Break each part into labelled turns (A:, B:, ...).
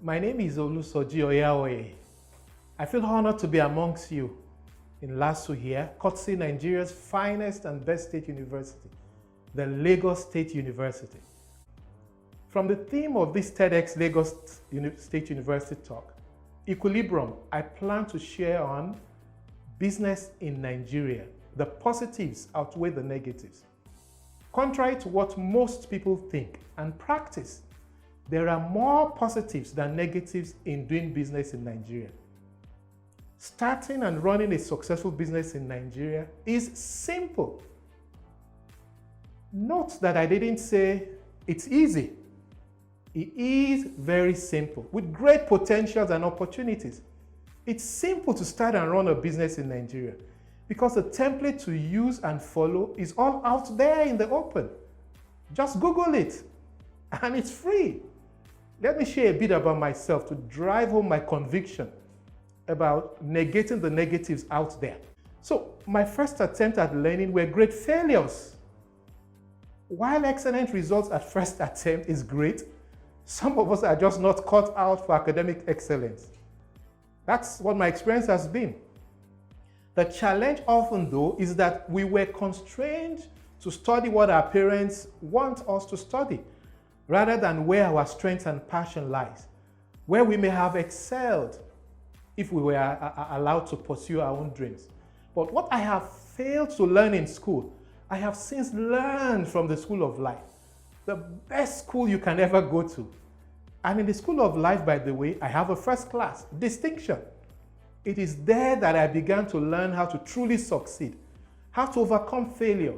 A: My name is Outweigh. I feel honored to be amongst you in LASU here, courtesy Nigeria's finest and best state university, the Lagos State University. From the theme of this TEDx Lagos State University talk, Equilibrium, I plan to share on business in Nigeria. The positives outweigh the negatives. Contrary to what most people think and practice, there are more positives than negatives in doing business in Nigeria. Starting and running a successful business in Nigeria is simple. Note that I didn't say it's easy. It is very simple, with great potentials and opportunities. It's simple to start and run a business in Nigeria because the template to use and follow is all out there in the open. Just Google it, and it's free. Let me share a bit about myself to drive home my conviction about negating the negatives out there. So, my first attempt at learning were great failures. While excellent results at first attempt is great, some of us are just not cut out for academic excellence. That's what my experience has been. The challenge often, though, is that we were constrained to study what our parents want us to study, rather than where our strength and passion lies, where we may have excelled if we were allowed to pursue our own dreams. But what I have failed to learn in school, I have since learned from the school of life, the best school you can ever go to. And in the school of life, by the way, I have a first class distinction. It is there that I began to learn how to truly succeed, how to overcome failure,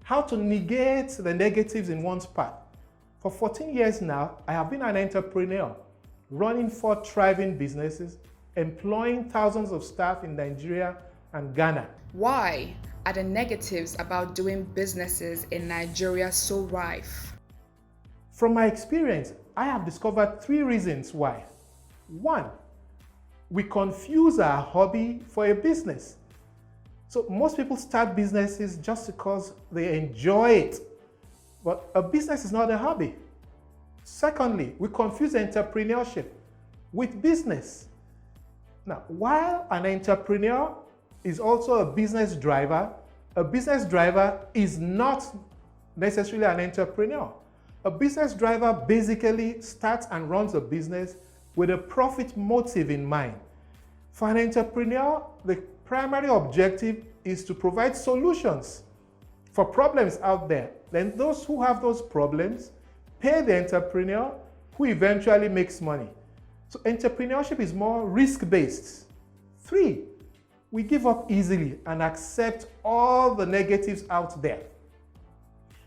A: how to negate the negatives in one's path. For 14 years now, I have been an entrepreneur, running 4 thriving businesses, employing thousands of staff in Nigeria and Ghana.
B: Why are the negatives about doing businesses in Nigeria so rife?
A: From my experience, I have discovered 3 reasons why. 1, we confuse our hobby for a business. So most people start businesses just because they enjoy it. But a business is not a hobby. Secondly, we confuse entrepreneurship with business. Now, while an entrepreneur is also a business driver is not necessarily an entrepreneur. A business driver basically starts and runs a business with a profit motive in mind. For an entrepreneur, the primary objective is to provide solutions for problems out there. Then those who have those problems pay the entrepreneur, who eventually makes money. So entrepreneurship is more risk-based. 3, we give up easily and accept all the negatives out there.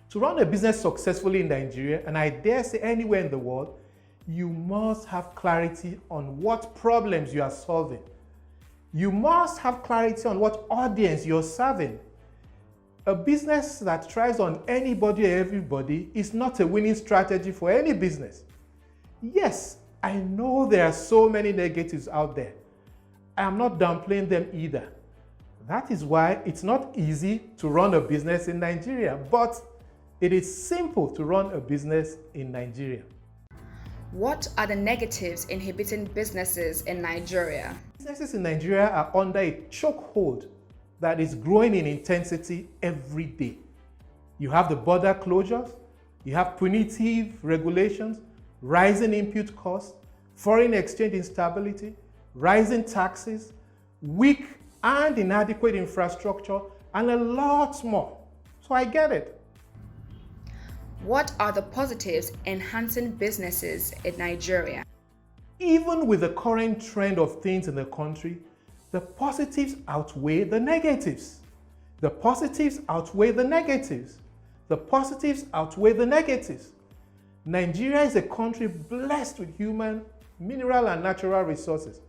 A: To run a business successfully in Nigeria, and I dare say anywhere in the world, you must have clarity on what problems you are solving. You must have clarity on what audience you're serving. A business that tries on anybody or everybody is not a winning strategy for any business. Yes, I know there are so many negatives out there. I am not downplaying them either. That is why it's not easy to run a business in Nigeria, but it is simple to run a business in Nigeria.
B: What are the negatives inhibiting businesses in Nigeria?
A: Businesses in Nigeria are under a chokehold that is growing in intensity every day. You have the border closures, you have punitive regulations, rising input costs, foreign exchange instability, rising taxes, weak and inadequate infrastructure, and a lot more. So I get it.
B: What are the positives enhancing businesses in Nigeria?
A: Even with the current trend of things in the country, the positives outweigh the negatives. The positives outweigh the negatives. The positives outweigh the negatives. Nigeria is a country blessed with human, mineral, and natural resources.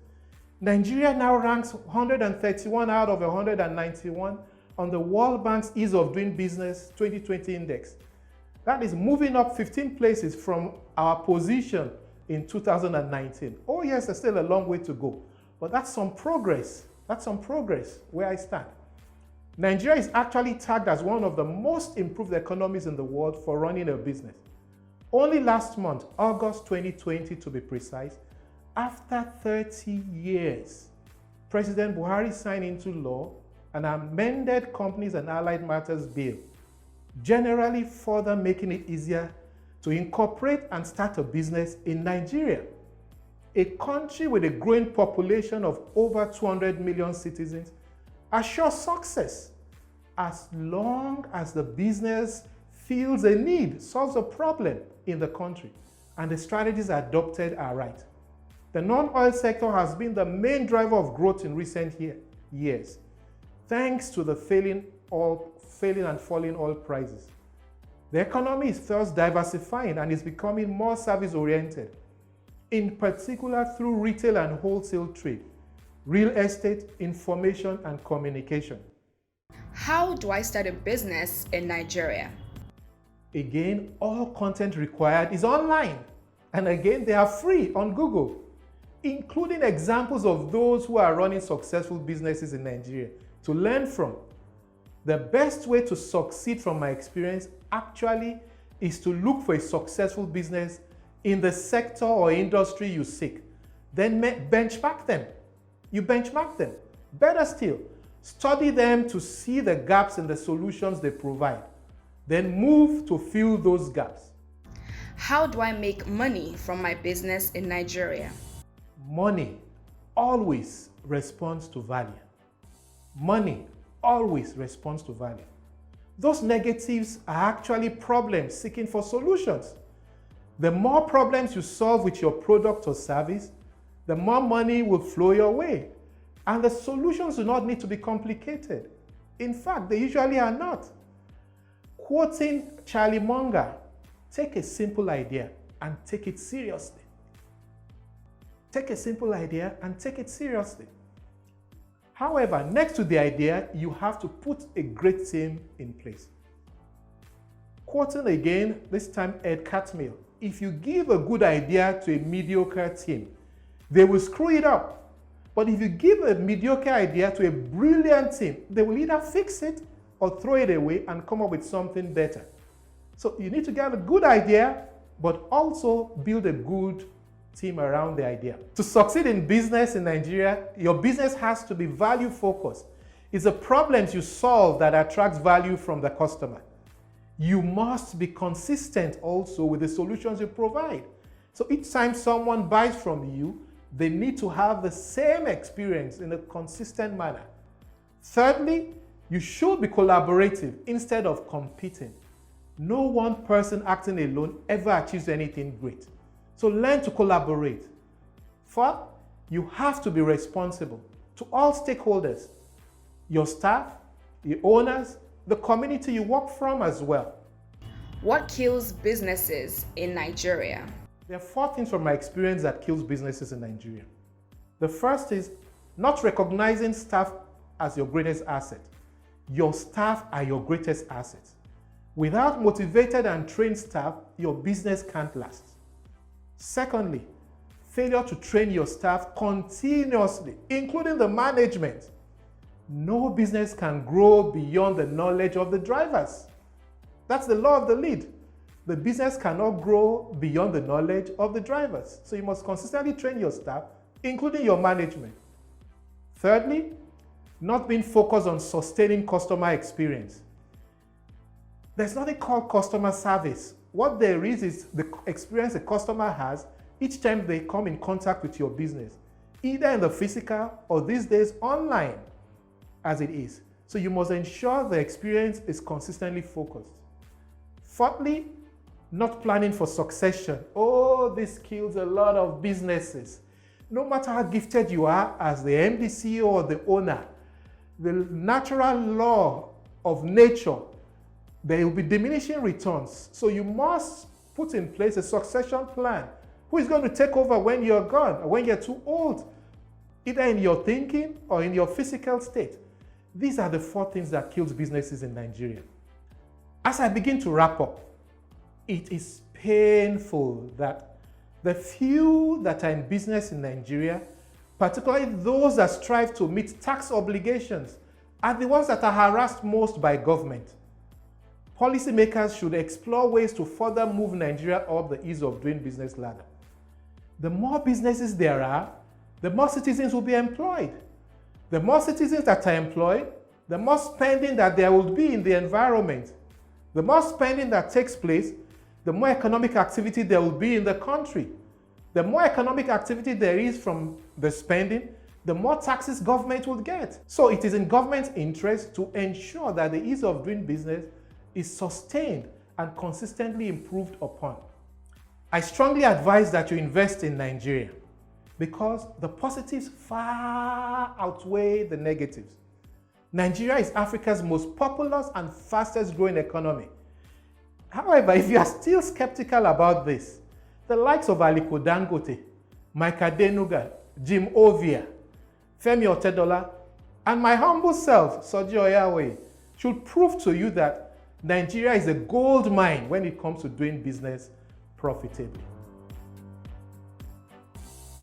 A: Nigeria now ranks 131 out of 191 on the World Bank's Ease of Doing Business 2020 Index. That is moving up 15 places from our position in 2019. Oh yes, there's still a long way to go, but that's some progress. That's some progress where I stand. Nigeria is actually tagged as one of the most improved economies in the world for running a business. Only last month, August 2020 to be precise, After 30 years, President Buhari signed into law an amended Companies and Allied Matters Bill, generally further making it easier to incorporate and start a business in Nigeria, a country with a growing population of over 200 million citizens. Assures success as long as the business feels a need, solves a problem in the country, and the strategies adopted are right. The non-oil sector has been the main driver of growth in recent years, thanks to the failing and falling oil prices. The economy is thus diversifying and is becoming more service-oriented, in particular through retail and wholesale trade, real estate, information, and communication.
B: How do I start a business in Nigeria?
A: Again, all content required is online. And again, they are free on Google, including examples of those who are running successful businesses in Nigeria to learn from. The best way to succeed from my experience actually is to look for a successful business in the sector or industry you seek. Then benchmark them. You benchmark them. Better still, study them to see the gaps in the solutions they provide. Then move to fill those gaps.
B: How do I make money from my business in Nigeria?
A: Money always responds to value. Money always responds to value. Those negatives are actually problems seeking for solutions. The more problems you solve with your product or service, the more money will flow your way. And the solutions do not need to be complicated. In fact, they usually are not. Quoting Charlie Munger, take a simple idea and take it seriously. Take a simple idea and take it seriously. However, next to the idea, you have to put a great team in place. Quoting again, this time Ed Catmull, if you give a good idea to a mediocre team, they will screw it up. But if you give a mediocre idea to a brilliant team, they will either fix it or throw it away and come up with something better. So you need to get a good idea, but also build a good team around the idea. To succeed in business in Nigeria, your business has to be value focused. It's the problems you solve that attracts value from the customer. You must be consistent also with the solutions you provide. So each time someone buys from you, they need to have the same experience in a consistent manner. Thirdly, you should be collaborative instead of competing. No one person acting alone ever achieves anything great. So learn to collaborate. Fourth, you have to be responsible to all stakeholders, your staff, your owners, the community you work from as well.
B: What kills businesses in Nigeria?
A: There are 4 things from my experience that kills businesses in Nigeria. The first is not recognizing staff as your greatest asset. Your staff are your greatest assets. Without motivated and trained staff, your business can't last. Secondly, failure to train your staff continuously, including the management. No business can grow beyond the knowledge of the drivers. That's the law of the lead. The business cannot grow beyond the knowledge of the drivers. So you must consistently train your staff, including your management. Thirdly, not being focused on sustaining customer experience. There's nothing called customer service. What there is the experience a customer has each time they come in contact with your business, either in the physical or these days online as it is. So you must ensure the experience is consistently focused. Fourthly, not planning for succession. Oh, this kills a lot of businesses. No matter how gifted you are as the MD, CEO, or the owner, the natural law of nature, there will be diminishing returns. So you must put in place a succession plan. Who is going to take over when you're gone or when you're too old, either in your thinking or in your physical state? These are the 4 things that kills businesses in Nigeria. As I begin to wrap up, it is painful that the few that are in business in Nigeria, particularly those that strive to meet tax obligations, are the ones that are harassed most by government. Policymakers should explore ways to further move Nigeria up the ease of doing business ladder. The more businesses there are, the more citizens will be employed. The more citizens that are employed, the more spending that there will be in the environment. The more spending that takes place, the more economic activity there will be in the country. The more economic activity there is from the spending, the more taxes government will get. So it is in government's interest to ensure that the ease of doing business is sustained and consistently improved upon. I strongly advise that you invest in Nigeria because the positives far outweigh the negatives. Nigeria is Africa's most populous and fastest growing economy. However, if you are still skeptical about this, the likes of Aliko Dangote, Mike Adenuga, Jim Ovia, Femi Otedola, and my humble self, Soji Oyawe, should prove to you that Nigeria is a gold mine when it comes to doing business profitably.